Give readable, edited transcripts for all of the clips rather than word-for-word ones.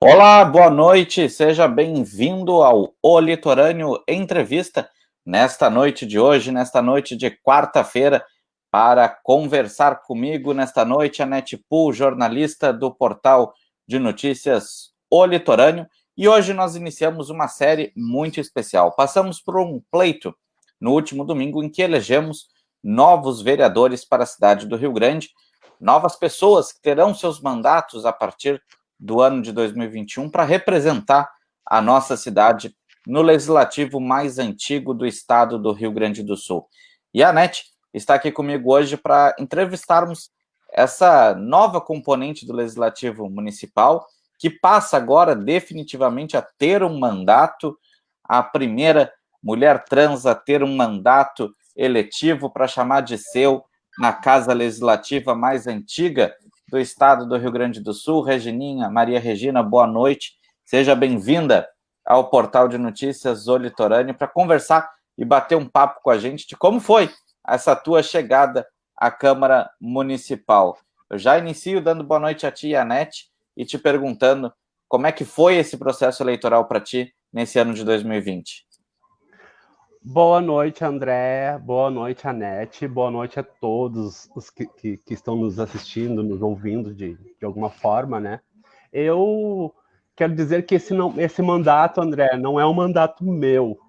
Olá, boa noite, seja bem-vindo ao O Litorâneo Entrevista, nesta noite de hoje, nesta noite de quarta-feira, para conversar comigo nesta noite, a Anete Pool, jornalista do portal de notícias O Litorâneo, e hoje nós iniciamos uma série muito especial. Passamos por um pleito no último domingo em que elegemos novos vereadores para a cidade do Rio Grande, novas pessoas que terão seus mandatos a partir do ano de 2021 para representar a nossa cidade no legislativo mais antigo do estado do Rio Grande do Sul. E a Anete está aqui comigo hoje para entrevistarmos essa nova componente do legislativo municipal que passa agora definitivamente a ter um mandato, a primeira mulher trans a ter um mandato eletivo para chamar de seu na casa legislativa mais antiga do estado do Rio Grande do Sul. Regininha, Maria Regina, boa noite. Seja bem-vinda ao portal de notícias O Litorâneo para conversar e bater um papo com a gente de como foi essa tua chegada à Câmara Municipal. Eu já inicio dando boa noite a ti, Anete, e te perguntando como é que foi esse processo eleitoral para ti nesse ano de 2020. Boa noite, André. Boa noite, Anete. Boa noite a todos os que estão nos assistindo, nos ouvindo de alguma forma, né? Eu quero dizer que esse mandato, André, não é um mandato meu.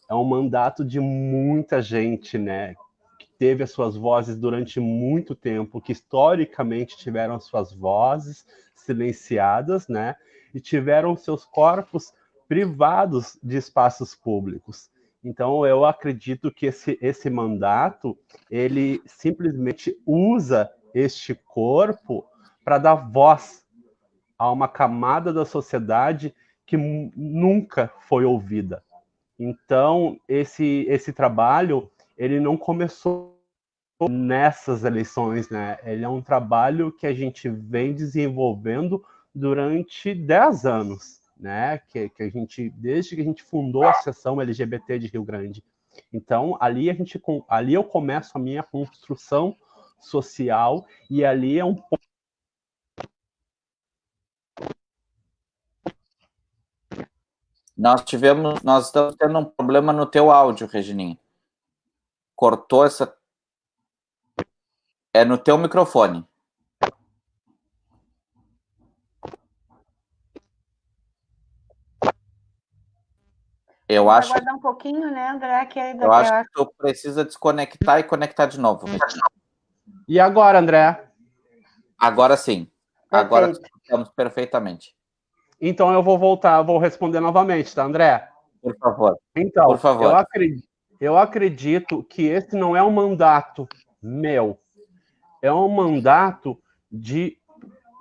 É um mandato de muita gente, né? Que teve as suas vozes durante muito tempo, que historicamente tiveram as suas vozes silenciadas, né? E tiveram seus corpos privados de espaços públicos. Então, eu acredito que esse mandato, ele simplesmente usa este corpo para dar voz a uma camada da sociedade que nunca foi ouvida. Então, esse trabalho, ele não começou nessas eleições, né? Ele é um trabalho que a gente vem desenvolvendo durante 10 anos, né? Que a gente, desde que a gente fundou a Associação LGBT de Rio Grande. Então, ali eu começo a minha construção social e ali é um ponto. Nós estamos tendo um problema no teu áudio, Regininha. Cortou essa. É no teu microfone. Eu acho. Aguardar um pouquinho, né, André? Eu acho que tu precisa desconectar e conectar de novo. E agora, André? Agora sim. Agora estamos perfeitamente. Então eu vou voltar, vou responder novamente, tá, André? Por favor. Então, por favor. Eu acredito que esse não é um mandato meu. É um mandato de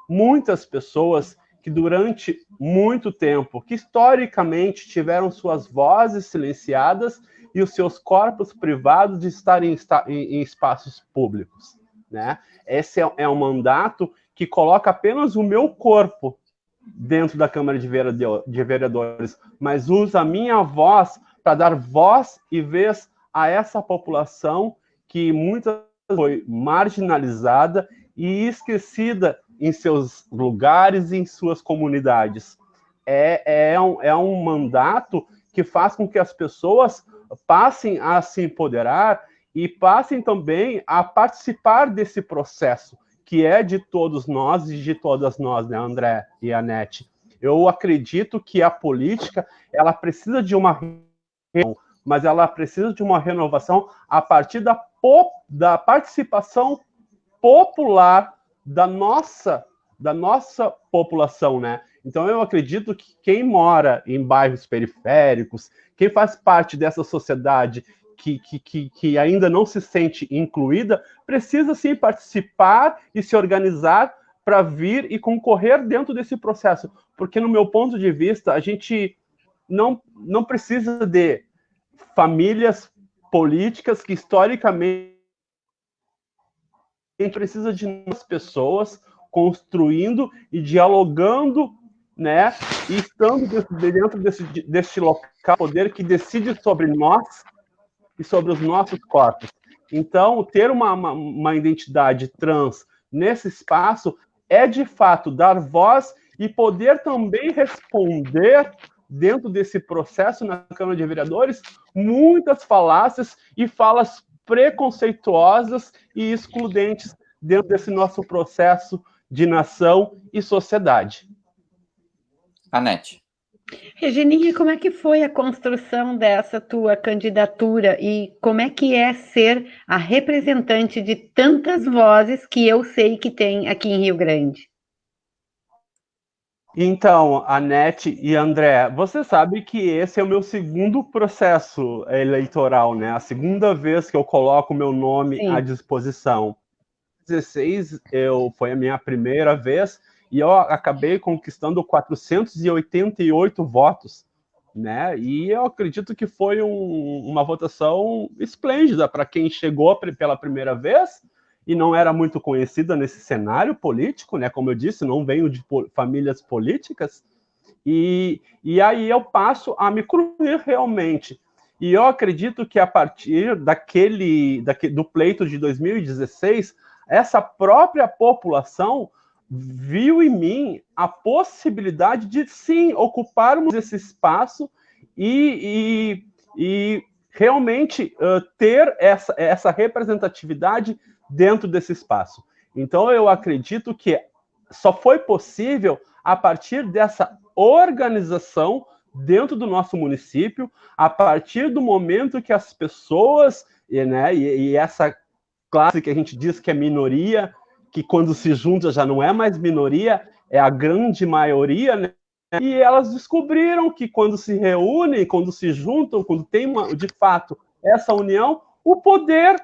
muitas pessoas que durante muito tempo, que historicamente tiveram suas vozes silenciadas e os seus corpos privados de estarem em espaços públicos, né? Esse é um mandato que coloca apenas o meu corpo dentro da Câmara de Vereadores, mas usa a minha voz para dar voz e vez a essa população que muitas vezes foi marginalizada e esquecida em seus lugares e em suas comunidades. É um mandato que faz com que as pessoas passem a se empoderar e passem também a participar desse processo, que é de todos nós e de todas nós, né, André e Anete? Eu acredito que a política, ela precisa de uma renovação, mas ela precisa de uma renovação a partir da participação popular da nossa população, né? Então eu acredito que quem mora em bairros periféricos, quem faz parte dessa sociedade que ainda não se sente incluída, precisa sim participar e se organizar para vir e concorrer dentro desse processo. Porque, no meu ponto de vista, a gente não precisa de famílias políticas que, historicamente, a gente precisa de nós pessoas construindo e dialogando, né? E estando dentro desse local, poder que decide sobre nós e sobre os nossos corpos. Então, ter uma identidade trans nesse espaço é, de fato, dar voz e poder também responder, dentro desse processo na Câmara de Vereadores, muitas falácias e falas preconceituosas e excludentes dentro desse nosso processo de nação e sociedade. Anete. Regininha, como é que foi a construção dessa tua candidatura e como é que é ser a representante de tantas vozes que eu sei que tem aqui em Rio Grande? Então, Anete e André, você sabe que esse é o meu segundo processo eleitoral, né? A segunda vez que eu coloco o meu nome à disposição. 2016 foi a minha primeira vez e eu acabei conquistando 488 votos, né? E eu acredito que foi uma votação esplêndida para quem chegou pela primeira vez e não era muito conhecida nesse cenário político, né? Como eu disse, não venho de famílias políticas, e aí eu passo a me incluir realmente. E eu acredito que a partir do pleito de 2016, essa própria população viu em mim a possibilidade de, sim, ocuparmos esse espaço e realmente ter essa representatividade dentro desse espaço. Então, eu acredito que só foi possível a partir dessa organização dentro do nosso município, a partir do momento que as pessoas, né, e essa classe que a gente diz que é minoria, que quando se junta já não é mais minoria, é a grande maioria, né? E elas descobriram que quando se reúnem, quando se juntam, quando tem de fato essa união, o poder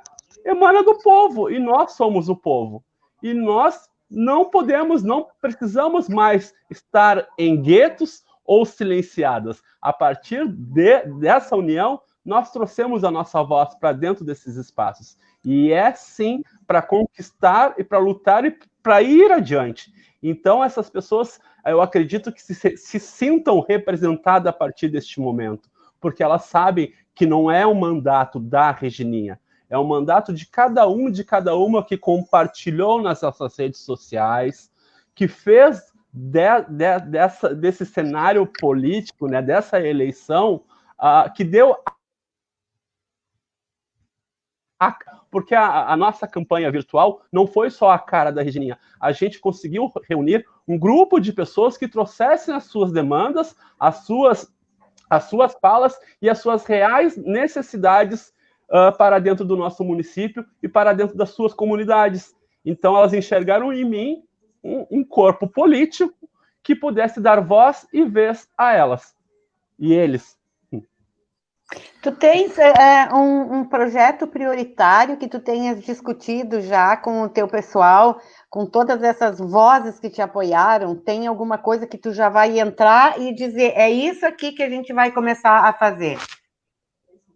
emana do povo, e nós somos o povo. E nós não podemos, não precisamos mais estar em guetos ou silenciadas. A partir dessa união, nós trouxemos a nossa voz para dentro desses espaços. E é, sim, para conquistar e para lutar e para ir adiante. Então, essas pessoas, eu acredito que se sintam representadas a partir deste momento, porque elas sabem que não é um mandato da Regininha, é um mandato de cada um, de cada uma que compartilhou nas nossas redes sociais, que fez desse cenário político, né, dessa eleição, que deu... Porque a nossa campanha virtual não foi só a cara da Regininha. A gente conseguiu reunir um grupo de pessoas que trouxessem as suas demandas, as suas falas e as suas reais necessidades para dentro do nosso município e para dentro das suas comunidades. Então, elas enxergaram em mim um corpo político que pudesse dar voz e vez a elas. E eles. Tu tens um projeto prioritário que tu tenhas discutido já com o teu pessoal, com todas essas vozes que te apoiaram? Tem alguma coisa que tu já vai entrar e dizer, é isso aqui que a gente vai começar a fazer?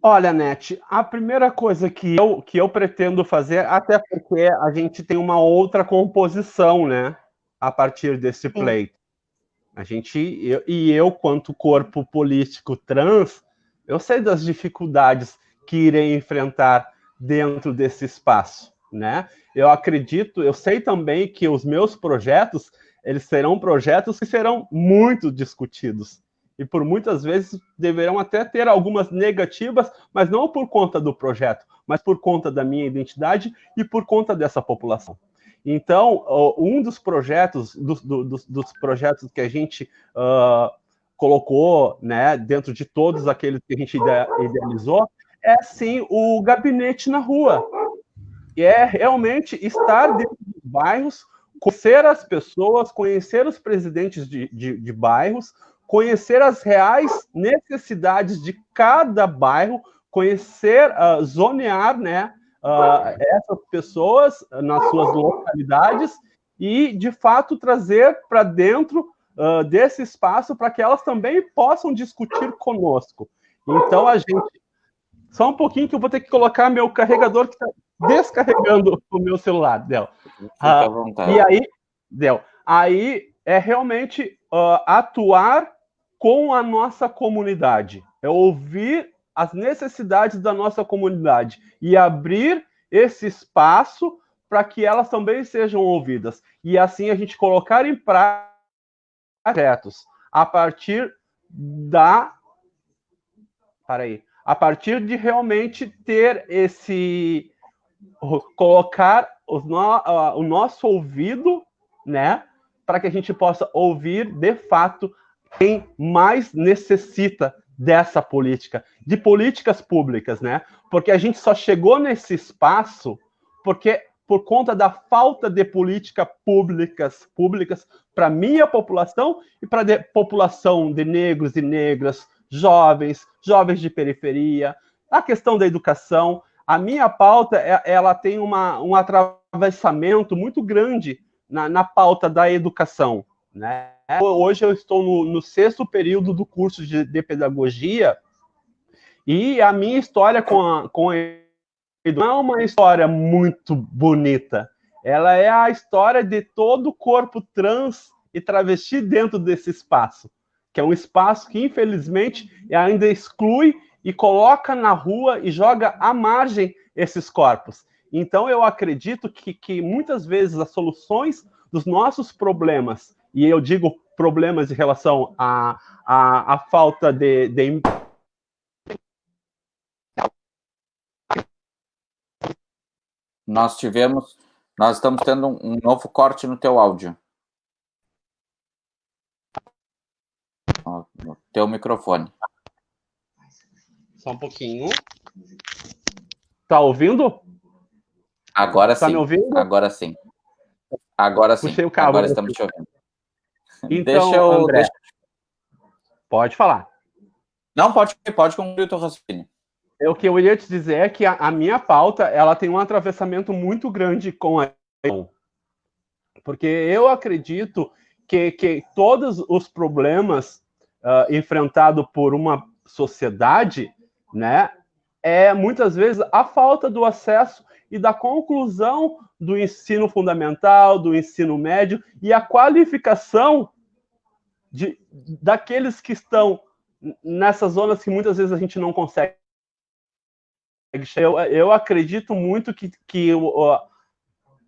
Olha, Nete, a primeira coisa que eu pretendo fazer, até porque a gente tem uma outra composição, né, a partir desse pleito. Eu, quanto corpo político trans, eu sei das dificuldades que irei enfrentar dentro desse espaço, né? Eu acredito, eu sei também que os meus projetos, eles serão projetos que serão muito discutidos. E por muitas vezes deverão até ter algumas negativas, mas não por conta do projeto, mas por conta da minha identidade e por conta dessa população. Então, um dos projetos, dos projetos que a gente colocou, né, dentro de todos aqueles que a gente idealizou, é sim o gabinete na rua. E é realmente estar dentro dos bairros, conhecer as pessoas, conhecer os presidentes de bairros, conhecer as reais necessidades de cada bairro, conhecer, zonear, né, essas pessoas nas suas localidades e, de fato, trazer para dentro desse espaço para que elas também possam discutir conosco. Então, a gente... Só um pouquinho que eu vou ter que colocar meu carregador que está descarregando o meu celular, Del. Fica à vontade. E aí, Del, aí é realmente atuar com a nossa comunidade. É ouvir as necessidades da nossa comunidade e abrir esse espaço para que elas também sejam ouvidas. E assim a gente colocar em prática projetos a partir de realmente ter colocar o nosso ouvido, né, para que a gente possa ouvir de fato quem mais necessita dessa política, de políticas públicas, né? Porque a gente só chegou nesse espaço por conta da falta de políticas públicas para a minha população e para a população de negros e negras, jovens de periferia, a questão da educação. A minha pauta, ela tem um atravessamento muito grande na pauta da educação, né? Hoje eu estou no 6º período do curso de pedagogia e a minha história com a não é uma história muito bonita. Ela é a história de todo o corpo trans e travesti dentro desse espaço, que é um espaço que, infelizmente, ainda exclui e coloca na rua e joga à margem esses corpos. Então, eu acredito que muitas vezes as soluções dos nossos problemas, e eu digo problemas em relação à falta de Nós estamos tendo um novo corte no teu áudio. No teu microfone. Só um pouquinho. Tá ouvindo? Agora tá sim. Me ouvindo? Agora sim. Agora sim. Puxei o cabo. Agora estamos te ouvindo. Então, André, pode falar. Não, pode concluir o teu raciocínio. O que eu iria te dizer é que a minha pauta, ela tem um atravessamento muito grande com a educação. Porque eu acredito que todos os problemas enfrentados por uma sociedade, né, muitas vezes a falta do acesso e da conclusão do ensino fundamental, do ensino médio e a qualificação daqueles que estão nessas zonas que muitas vezes a gente não consegue. Eu acredito muito que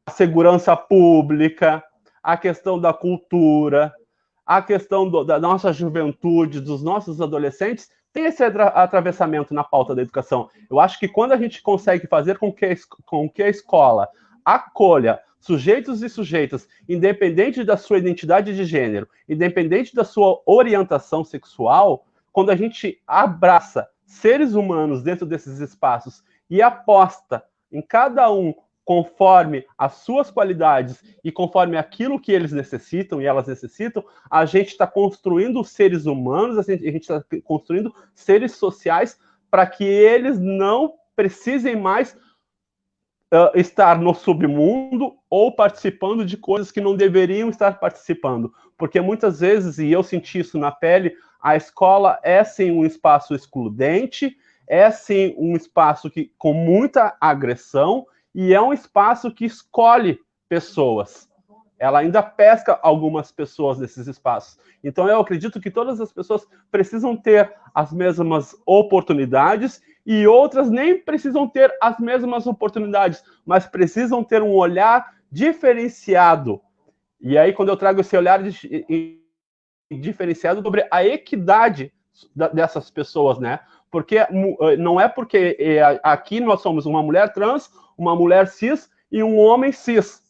a segurança pública, a questão da cultura, a questão da nossa juventude, dos nossos adolescentes, tem esse atravessamento na pauta da educação. Eu acho que quando a gente consegue fazer com que a escola acolha sujeitos e sujeitas, independente da sua identidade de gênero, independente da sua orientação sexual, quando a gente abraça seres humanos dentro desses espaços e aposta em cada um conforme as suas qualidades e conforme aquilo que eles necessitam e elas necessitam, a gente está construindo seres humanos, a gente está construindo seres sociais para que eles não precisem mais estar no submundo ou participando de coisas que não deveriam estar participando. Porque muitas vezes, e eu senti isso na pele, a escola é sim um espaço excludente, é sim um espaço com muita agressão, e é um espaço que escolhe pessoas. Ela ainda pesca algumas pessoas nesses espaços. Então, eu acredito que todas as pessoas precisam ter as mesmas oportunidades e outras nem precisam ter as mesmas oportunidades, mas precisam ter um olhar diferenciado. E aí, quando eu trago esse olhar diferenciado sobre a equidade dessas pessoas, né? Porque não é porque aqui nós somos uma mulher trans, uma mulher cis e um homem cis.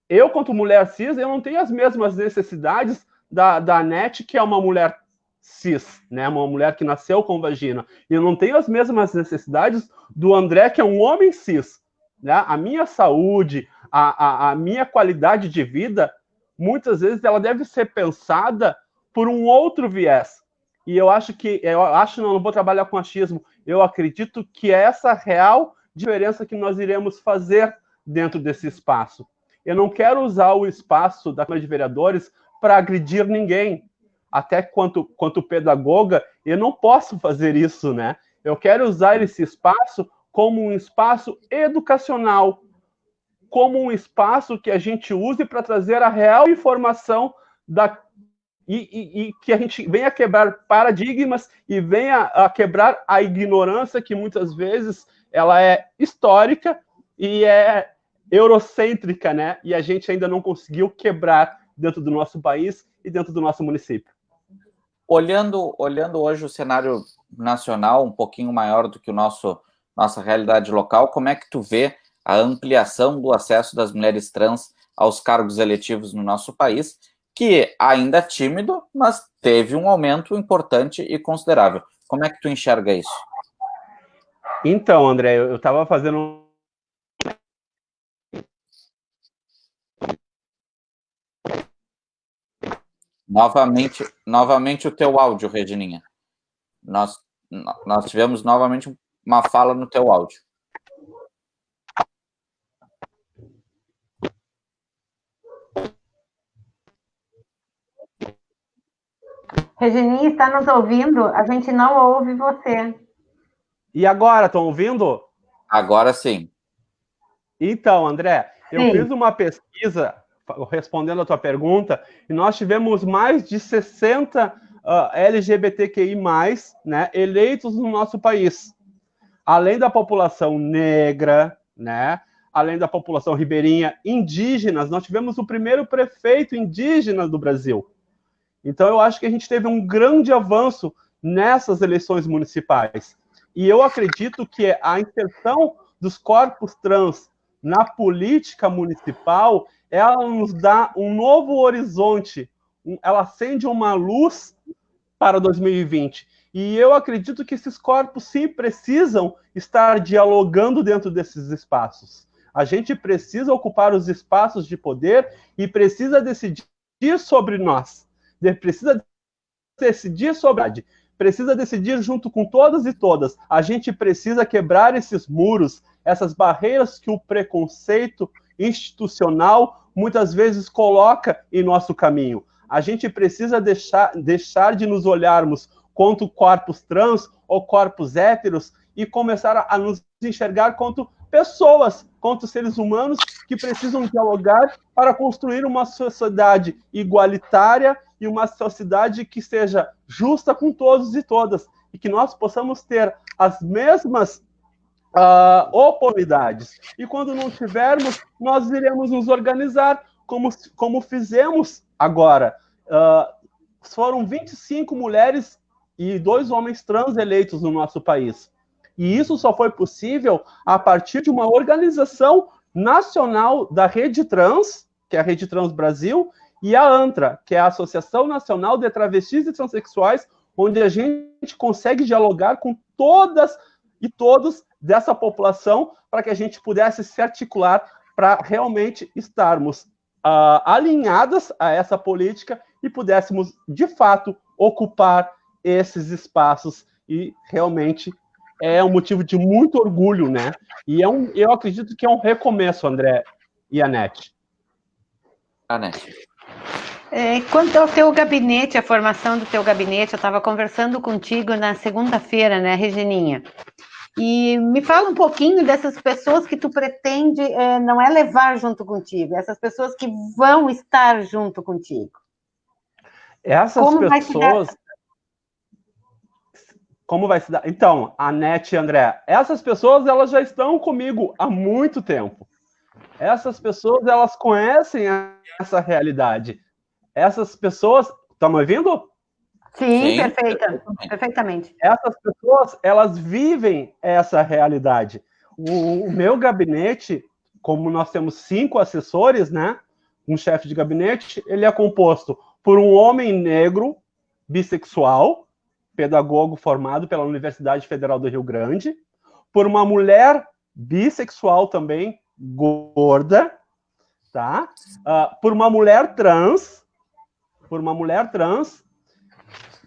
Eu, quanto mulher cis, eu não tenho as mesmas necessidades da Net, que é uma mulher cis, né? Uma mulher que nasceu com vagina. E eu não tenho as mesmas necessidades do André, que é um homem cis. Né? A minha saúde, a minha qualidade de vida, muitas vezes ela deve ser pensada por um outro viés. E eu acho não vou trabalhar com achismo, eu acredito que é essa real diferença que nós iremos fazer dentro desse espaço. Eu não quero usar o espaço da Câmara de Vereadores para agredir ninguém. Até quanto pedagoga, eu não posso fazer isso, né? Eu quero usar esse espaço como um espaço educacional, como um espaço que a gente use para trazer a real informação e que a gente venha quebrar paradigmas e venha a quebrar a ignorância que muitas vezes ela é histórica e é eurocêntrica, né? E a gente ainda não conseguiu quebrar dentro do nosso país e dentro do nosso município. Olhando hoje o cenário nacional, um pouquinho maior do que nossa realidade local, como é que tu vê a ampliação do acesso das mulheres trans aos cargos eletivos no nosso país, que ainda é tímido, mas teve um aumento importante e considerável. Como é que tu enxerga isso? Então, André, eu estava fazendo... Novamente o teu áudio, Regininha. Nós tivemos novamente uma fala no teu áudio. Regininha, está nos ouvindo? A gente não ouve você. E agora, estão ouvindo? Agora sim. Então, André, eu Sim. fiz uma pesquisa respondendo a tua pergunta, e nós tivemos mais de 60 LGBTQI+, né, eleitos no nosso país. Além da população negra, né, além da população ribeirinha, indígenas, nós tivemos o primeiro prefeito indígena do Brasil. Então, eu acho que a gente teve um grande avanço nessas eleições municipais. E eu acredito que a inserção dos corpos trans na política municipal, ela nos dá um novo horizonte, ela acende uma luz para 2020. E eu acredito que esses corpos, sim, precisam estar dialogando dentro desses espaços. A gente precisa ocupar os espaços de poder e precisa decidir sobre nós. Precisa decidir sobre... Precisa decidir junto com todas e todas. A gente precisa quebrar esses muros, essas barreiras que o preconceito institucional muitas vezes coloca em nosso caminho. A gente precisa deixar de nos olharmos quanto corpos trans ou corpos héteros e começar a nos enxergar quanto pessoas, quanto seres humanos que precisam dialogar para construir uma sociedade igualitária e uma sociedade que seja justa com todos e todas, e que nós possamos ter as mesmas oportunidades. E quando não tivermos, nós iremos nos organizar, como fizemos agora. Foram 25 mulheres e 2 homens trans eleitos no nosso país. E isso só foi possível a partir de uma organização nacional da Rede Trans, que é a Rede Trans Brasil, e a ANTRA, que é a Associação Nacional de Travestis e Transsexuais, onde a gente consegue dialogar com todas e todos dessa população para que a gente pudesse se articular para realmente estarmos alinhadas a essa política e pudéssemos, de fato, ocupar esses espaços. E realmente é um motivo de muito orgulho, né? E eu acredito que é um recomeço, André e Anete. Anete. Quanto ao teu gabinete, a formação do teu gabinete, eu estava conversando contigo na segunda-feira, né, Regininha? E me fala um pouquinho dessas pessoas que tu pretende, não é levar junto contigo, essas pessoas que vão estar junto contigo. Como vai se dar? Então, Anete e André, essas pessoas, elas já estão comigo há muito tempo. Essas pessoas, elas conhecem essa realidade. Essas pessoas... Estão me ouvindo? Sim, perfeitamente. Essas pessoas, elas vivem essa realidade. O meu gabinete, como nós temos 5 assessores, né? Um chefe de gabinete, ele é composto por um homem negro, bissexual, pedagogo formado pela Universidade Federal do Rio Grande, por uma mulher bissexual também, gorda, tá? Por uma mulher trans,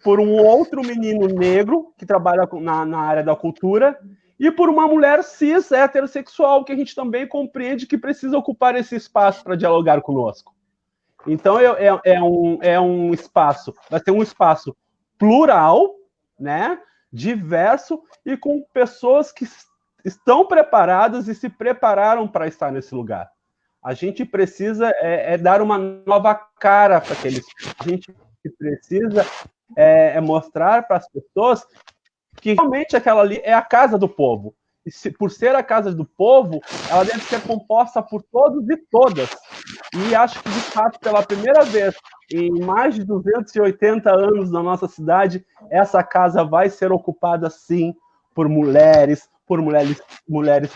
por um outro menino negro que trabalha na área da cultura e por uma mulher cis heterossexual que a gente também compreende que precisa ocupar esse espaço para dialogar conosco. Então é um espaço, vai ser um espaço plural, né, diverso e com pessoas que estão preparadas e se prepararam para estar nesse lugar. A gente precisa dar uma nova cara para aqueles. A gente precisa mostrar para as pessoas que realmente aquela ali é a casa do povo. E por ser a casa do povo, ela deve ser composta por todos e todas. E acho que, de fato, pela primeira vez em mais de 280 anos na nossa cidade, essa casa vai ser ocupada, sim, por mulheres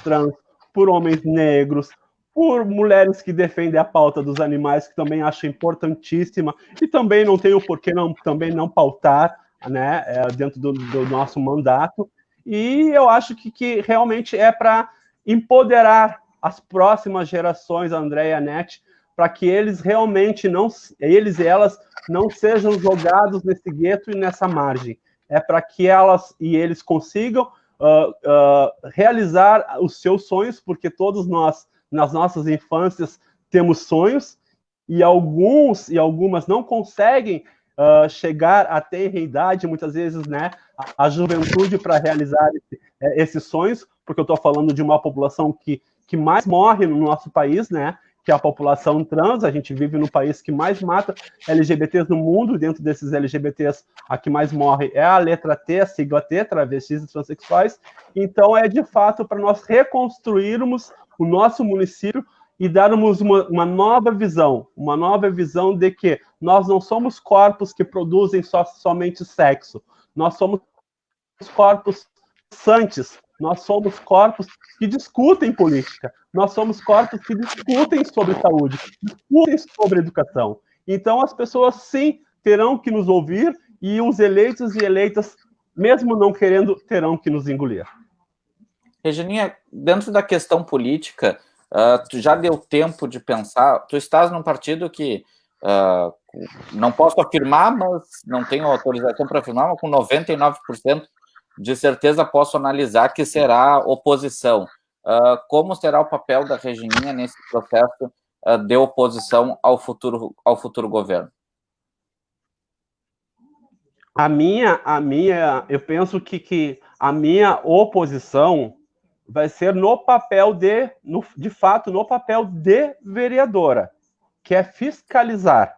trans, por homens negros, por mulheres que defendem a pauta dos animais, que também acho importantíssima, e também não tenho por que também não pautar, né, dentro do nosso mandato. E eu acho que realmente é para empoderar as próximas gerações, André e Anete, para que eles realmente eles e elas não sejam jogados nesse gueto e nessa margem. É para que elas e eles consigam realizar os seus sonhos, porque todos nós, nas nossas infâncias, temos sonhos, e algumas não conseguem chegar à tenra-idade, muitas vezes, né, a juventude, para realizar esses sonhos, porque eu estou falando de uma população que mais morre no nosso país, né, que é a população trans. A gente vive no país que mais mata LGBTs no mundo. Dentro desses LGBTs, a que mais morre é a letra T, a sigla T, travestis e transexuais. Então, é de fato para nós reconstruirmos o nosso município e darmos uma nova visão de que nós não somos corpos que produzem somente sexo, nós somos corpos pensantes, nós somos corpos que discutem política, nós somos corpos que discutem sobre saúde, discutem sobre educação. Então, as pessoas, sim, terão que nos ouvir, e os eleitos e eleitas, mesmo não querendo, terão que nos engolir. Regininha, dentro da questão política, tu já deu tempo de pensar? Tu estás num partido que não posso afirmar, mas não tenho autorização para afirmar, mas com 99% de certeza posso analisar que será oposição. Como será o papel da Regininha nesse processo de oposição ao futuro governo? Eu penso que a minha oposição vai ser no papel de fato, no papel de vereadora, que é fiscalizar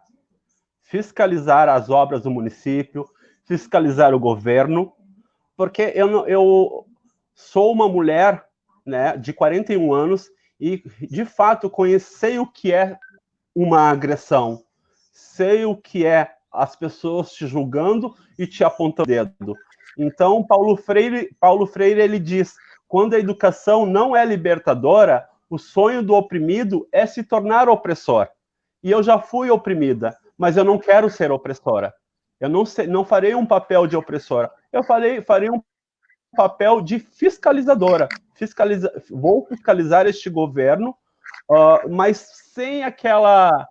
as obras do município, fiscalizar o governo, porque eu sou uma mulher, né, de 41 anos e, de fato, sei o que é uma agressão, sei o que é as pessoas te julgando e te apontando o dedo. Então, Paulo Freire, ele diz: quando a educação não é libertadora, o sonho do oprimido é se tornar opressor. E eu já fui oprimida, mas eu não quero ser opressora. Eu não farei um papel de opressora. Eu farei um papel de fiscalizadora. Vou fiscalizar este governo, mas sem aquela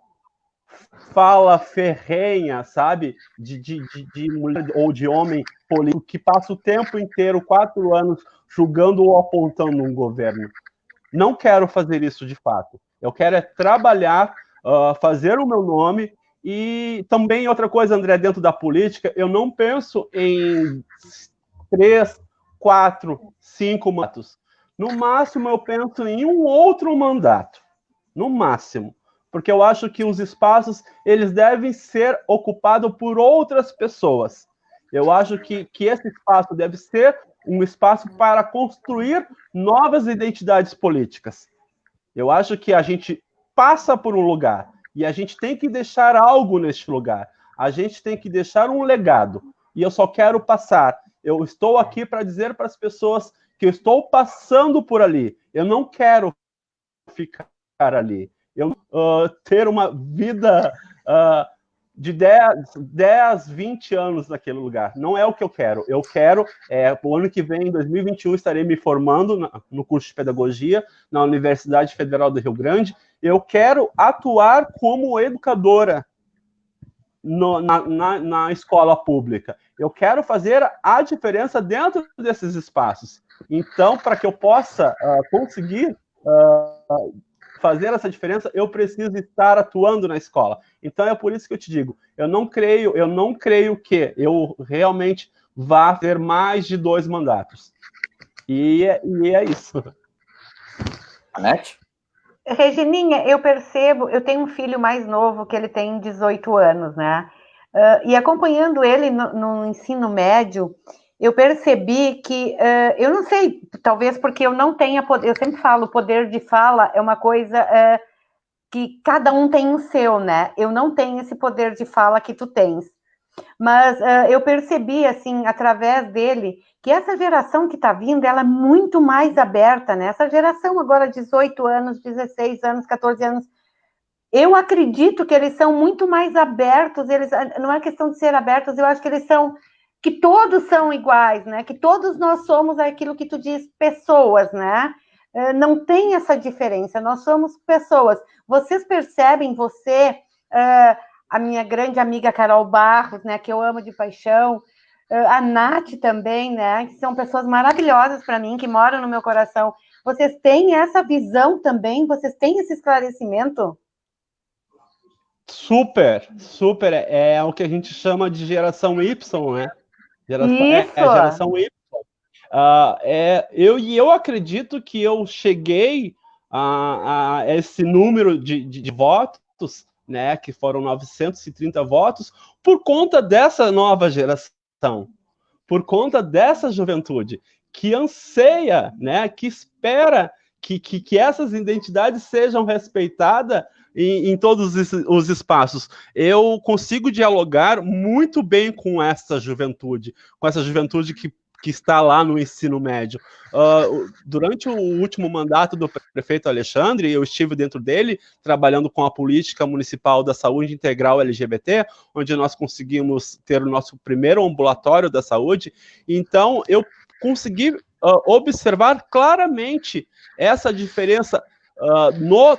fala ferrenha, sabe, de mulher ou de homem político que passa o tempo inteiro, 4 anos, julgando ou apontando um governo. Não quero fazer isso de fato. Eu quero trabalhar, fazer o meu nome. E também outra coisa, André, dentro da política, eu não penso em 3, 4, 5 mandatos. No máximo, eu penso em um outro mandato. No máximo. Porque eu acho que os espaços, eles devem ser ocupados por outras pessoas. Eu acho que esse espaço deve ser um espaço para construir novas identidades políticas. Eu acho que a gente passa por um lugar e a gente tem que deixar algo neste lugar. A gente tem que deixar um legado. E eu só quero passar. Eu estou aqui para dizer para as pessoas que eu estou passando por ali. Eu não quero ficar ali. Eu ter uma vida de 10, 20 anos naquele lugar. Não é o que eu quero. Eu quero, o ano que vem, em 2021, estarei me formando no curso de pedagogia na Universidade Federal do Rio Grande. Eu quero atuar como educadora na escola pública. Eu quero fazer a diferença dentro desses espaços. Então, para que eu possa conseguir fazer essa diferença, eu preciso estar atuando na escola. Então, é por isso que eu te digo, eu não creio que eu realmente vá ter mais de 2 mandatos. E é isso. Anete? Regininha, eu percebo, eu tenho um filho mais novo, que ele tem 18 anos, né? E acompanhando ele no ensino médio, eu percebi que, eu não sei, talvez porque eu não tenha poder, eu sempre falo, o poder de fala é uma coisa que cada um tem o seu, né? Eu não tenho esse poder de fala que tu tens. Mas eu percebi, assim, através dele, que essa geração que está vindo, ela é muito mais aberta, né? Essa geração agora, 18 anos, 16 anos, 14 anos, eu acredito que eles são muito mais abertos, eles, não é questão de ser abertos, eu acho que eles são, que todos são iguais, né? Que todos nós somos aquilo que tu diz, pessoas, né? Não tem essa diferença, nós somos pessoas. Vocês percebem, a minha grande amiga Carol Barros, né, que eu amo de paixão, a Nath também, né, que são pessoas maravilhosas para mim, que moram no meu coração. Vocês têm essa visão também? Vocês têm esse esclarecimento? Super, super. É o que a gente chama de geração Y, né? Isso! É a geração Y. Eu acredito que eu cheguei a esse número de votos, né, que foram 930 votos, por conta dessa nova geração, por conta dessa juventude que anseia, né, que espera que essas identidades sejam respeitadas em todos os espaços. Eu consigo dialogar muito bem com essa juventude que está lá no ensino médio. Durante o último mandato do prefeito Alexandre, eu estive dentro dele, trabalhando com a política municipal da saúde integral LGBT, onde nós conseguimos ter o nosso primeiro ambulatório da saúde. Então, eu consegui observar claramente essa diferença no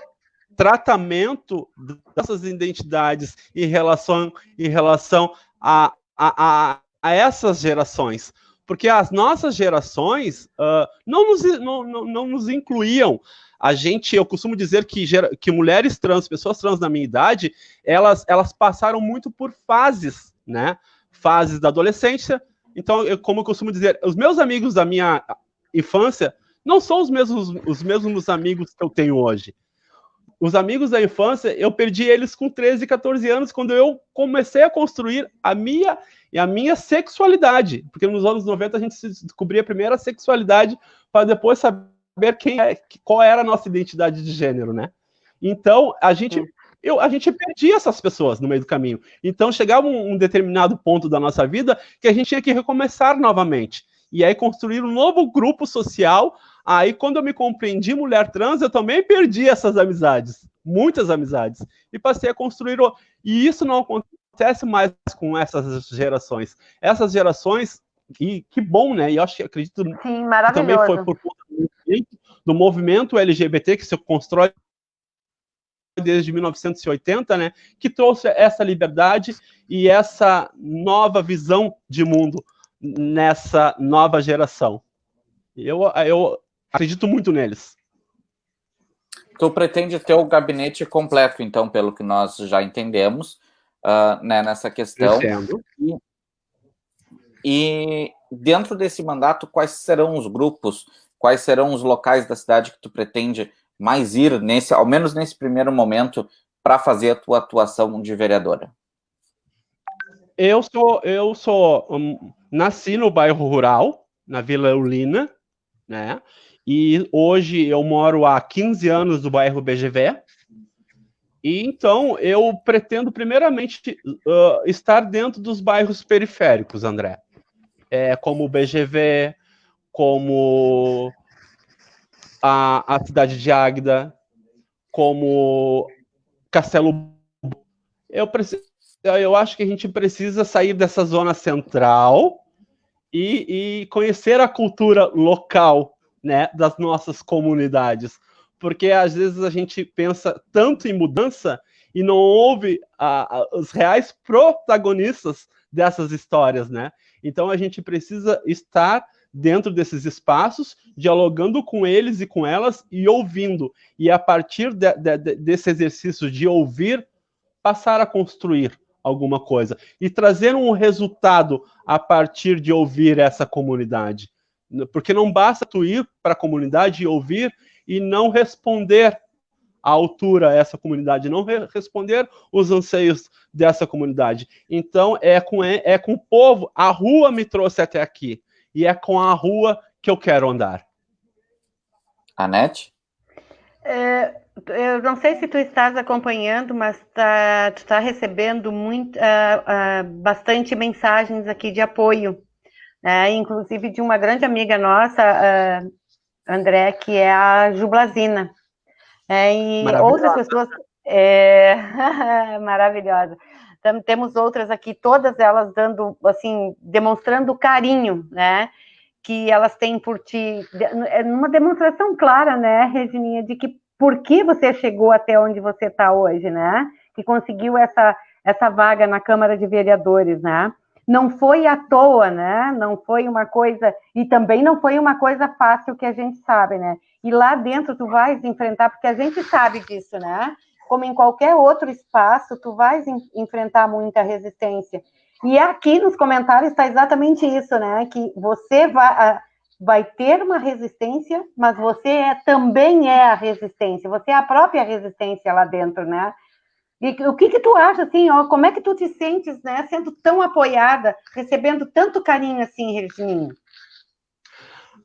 tratamento dessas identidades em relação a essas gerações. Porque as nossas gerações não nos incluíam. Eu costumo dizer que mulheres trans, pessoas trans da minha idade, elas passaram muito por fases, né? Fases da adolescência. Então, como eu costumo dizer, os meus amigos da minha infância não são os mesmos amigos que eu tenho hoje. Os amigos da infância, eu perdi eles com 13, 14 anos, quando eu comecei a construir a minha sexualidade. Porque nos anos 90 a gente descobria a primeira sexualidade para depois saber qual era a nossa identidade de gênero, né? Então, a gente perdia essas pessoas no meio do caminho. Então, chegava um determinado ponto da nossa vida que a gente tinha que recomeçar novamente. E aí, construir um novo grupo social. Aí, quando eu me compreendi mulher trans, eu também perdi essas amizades, muitas amizades, e passei a construir. E isso não acontece mais com essas gerações. Essas gerações, e que bom, né? E eu acredito Sim, que também foi por conta do movimento LGBT que se constrói desde 1980, né? Que trouxe essa liberdade e essa nova visão de mundo nessa nova geração. Eu acredito muito neles. Tu pretende ter o gabinete completo, então, pelo que nós já entendemos, né, nessa questão. E dentro desse mandato, quais serão os grupos, quais serão os locais da cidade que tu pretende mais ir, ao menos nesse primeiro momento, para fazer a tua atuação de vereadora? Eu nasci no bairro rural, na Vila Eulina, né? E hoje eu moro há 15 anos no bairro BGV. E então eu pretendo primeiramente estar dentro dos bairros periféricos, André. Como o BGV, como a cidade de Águeda, como Castelo. Eu acho que a gente precisa sair dessa zona central e conhecer a cultura local, né, das nossas comunidades. Porque às vezes a gente pensa tanto em mudança e não ouve os reais protagonistas dessas histórias, né? Então a gente precisa estar dentro desses espaços, dialogando com eles e com elas e ouvindo. E a partir desse exercício de ouvir, passar a construir alguma coisa e trazer um resultado a partir de ouvir essa comunidade. Porque não basta tu ir para a comunidade e ouvir e não responder à altura a essa comunidade, não responder os anseios dessa comunidade. Então, é com o povo. A rua me trouxe até aqui. E é com a rua que eu quero andar. Anete? Eu não sei se tu estás acompanhando, mas tu está recebendo bastante mensagens aqui de apoio, né? Inclusive de uma grande amiga nossa, André, que é a Jublazina. E outras pessoas... maravilhosa. Temos outras aqui, todas elas dando, assim, demonstrando carinho, né? Que elas têm por ti, numa demonstração clara, né, Regininha, de que por que você chegou até onde você está hoje, né? Que conseguiu essa vaga na Câmara de Vereadores, né? Não foi à toa, né? Não foi uma coisa, e também não foi uma coisa fácil, que a gente sabe, né? E lá dentro tu vais enfrentar, porque a gente sabe disso, né? Como em qualquer outro espaço, tu vais enfrentar muita resistência. E aqui nos comentários está exatamente isso, né? Que você vai ter uma resistência, mas você também é a resistência. Você é a própria resistência lá dentro, né? E o que tu acha, assim, ó, como é que tu te sentes, né? Sendo tão apoiada, recebendo tanto carinho assim, Regininha?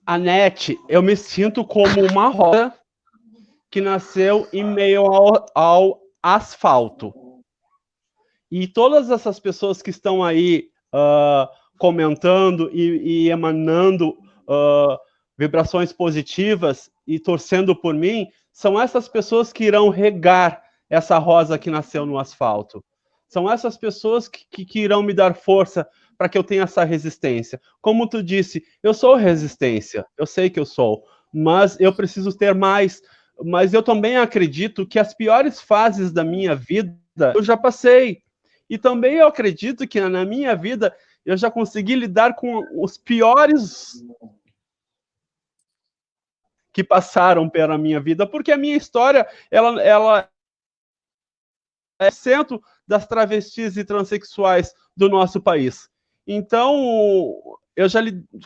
Anete, eu me sinto como uma roda que nasceu em meio ao asfalto. E todas essas pessoas que estão aí comentando e emanando vibrações positivas e torcendo por mim, são essas pessoas que irão regar essa rosa que nasceu no asfalto. São essas pessoas que irão me dar força para que eu tenha essa resistência. Como tu disse, eu sou resistência, eu sei que eu sou, mas eu preciso ter mais. Mas eu também acredito que as piores fases da minha vida eu já passei. E também eu acredito que na minha vida eu já consegui lidar com os piores que passaram pela minha vida, porque a minha história, ela é centro das travestis e transexuais do nosso país. Então, eu já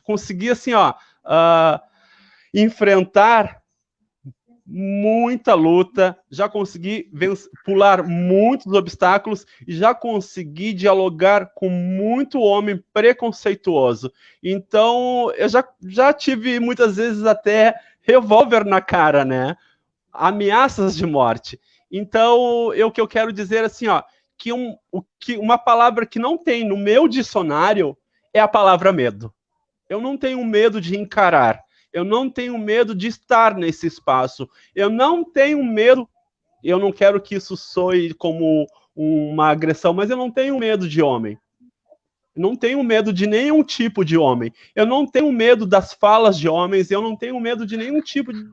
consegui, assim, enfrentar muita luta, já consegui pular muitos obstáculos e já consegui dialogar com muito homem preconceituoso. Então, eu já tive muitas vezes até revólver na cara, né? Ameaças de morte. Então, o que eu quero dizer assim, que uma palavra que não tem no meu dicionário é a palavra medo. Eu não tenho medo de encarar. Eu não tenho medo de estar nesse espaço. Eu não tenho medo. Eu não quero que isso soe como uma agressão, mas eu não tenho medo de homem. Eu não tenho medo de nenhum tipo de homem. Eu não tenho medo das falas de homens. Eu não tenho medo de nenhum tipo de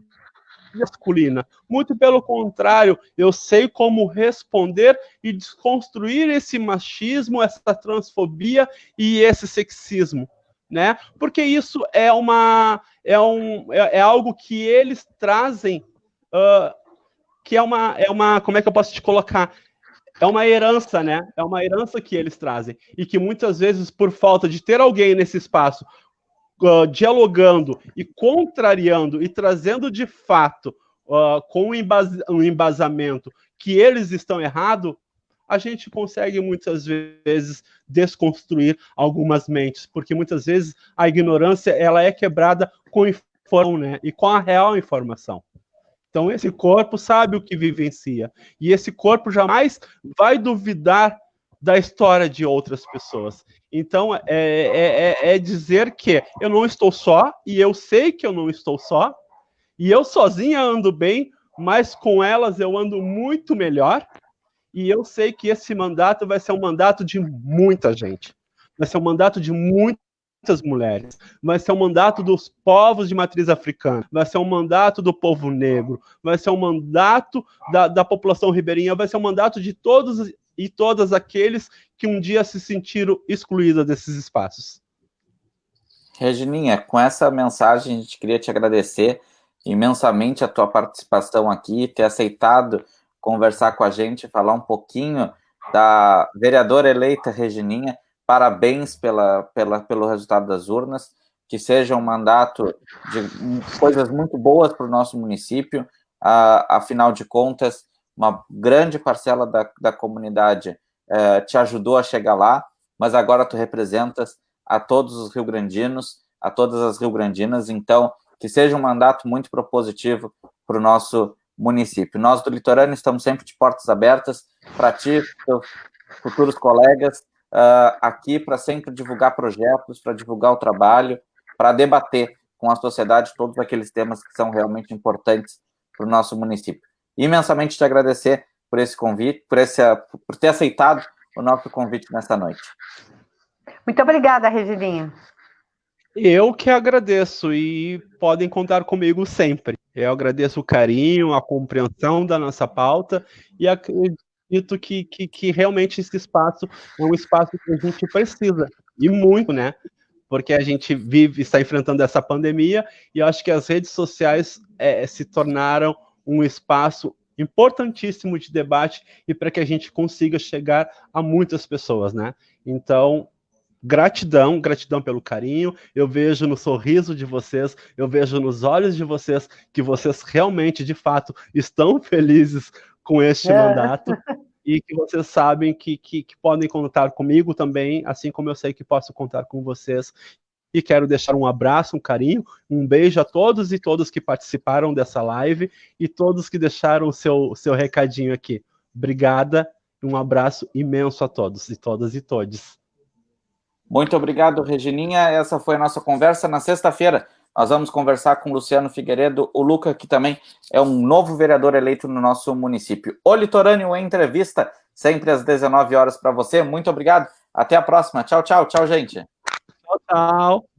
masculina. Muito pelo contrário, eu sei como responder e desconstruir esse machismo, essa transfobia e esse sexismo, né? Porque isso é algo que eles trazem, que é uma, como é que eu posso te colocar? É uma herança, né? É uma herança que eles trazem e que muitas vezes, por falta de ter alguém nesse espaço dialogando e contrariando e trazendo de fato com um embasamento que eles estão errados, a gente consegue muitas vezes desconstruir algumas mentes, porque muitas vezes a ignorância ela é quebrada com informação, né? E com a real informação. Então esse corpo sabe o que vivencia e esse corpo jamais vai duvidar da história de outras pessoas. Então, é dizer que eu não estou só, e eu sei que eu não estou só, e eu sozinha ando bem, mas com elas eu ando muito melhor, e eu sei que esse mandato vai ser um mandato de muita gente, vai ser um mandato de muitas mulheres, vai ser um mandato dos povos de matriz africana, vai ser um mandato do povo negro, vai ser um mandato da população ribeirinha, vai ser um mandato de todos e todas aqueles que um dia se sentiram excluídos desses espaços. Regininha, com essa mensagem a gente queria te agradecer imensamente a tua participação aqui, ter aceitado conversar com a gente, falar um pouquinho da vereadora eleita Regininha. Parabéns pelo resultado das urnas, que seja um mandato de coisas muito boas para o nosso município. Afinal de contas, uma grande parcela da comunidade te ajudou a chegar lá, mas agora tu representas a todos os rio-grandinos, a todas as rio-grandinas, então que seja um mandato muito propositivo para o nosso município. Nós do Litorâneo estamos sempre de portas abertas para ti, teus futuros colegas, aqui para sempre divulgar projetos, para divulgar o trabalho, para debater com a sociedade todos aqueles temas que são realmente importantes para o nosso município. Imensamente te agradecer por esse convite, por ter aceitado o nosso convite nessa noite. Muito obrigada, Regilinha. Eu que agradeço e podem contar comigo sempre. Eu agradeço o carinho, a compreensão da nossa pauta e acredito que realmente esse espaço é um espaço que a gente precisa, e muito, né? Porque a gente está enfrentando essa pandemia e eu acho que as redes sociais se tornaram um espaço importantíssimo de debate e para que a gente consiga chegar a muitas pessoas, né? Então, gratidão pelo carinho, eu vejo no sorriso de vocês, eu vejo nos olhos de vocês que vocês realmente, de fato, estão felizes com este mandato e que vocês sabem que podem contar comigo também, assim como eu sei que posso contar com vocês. E quero deixar um abraço, um carinho, um beijo a todos e todas que participaram dessa live e todos que deixaram o seu recadinho aqui. Obrigada, um abraço imenso a todos e todas e todes. Muito obrigado, Regininha. Essa foi a nossa conversa. Na sexta-feira, nós vamos conversar com o Luciano Figueiredo, o Luca, que também é um novo vereador eleito no nosso município. O Litorâneo em Entrevista, sempre às 19 horas para você. Muito obrigado. Até a próxima. Tchau, tchau. Tchau, gente. Tchau, tchau.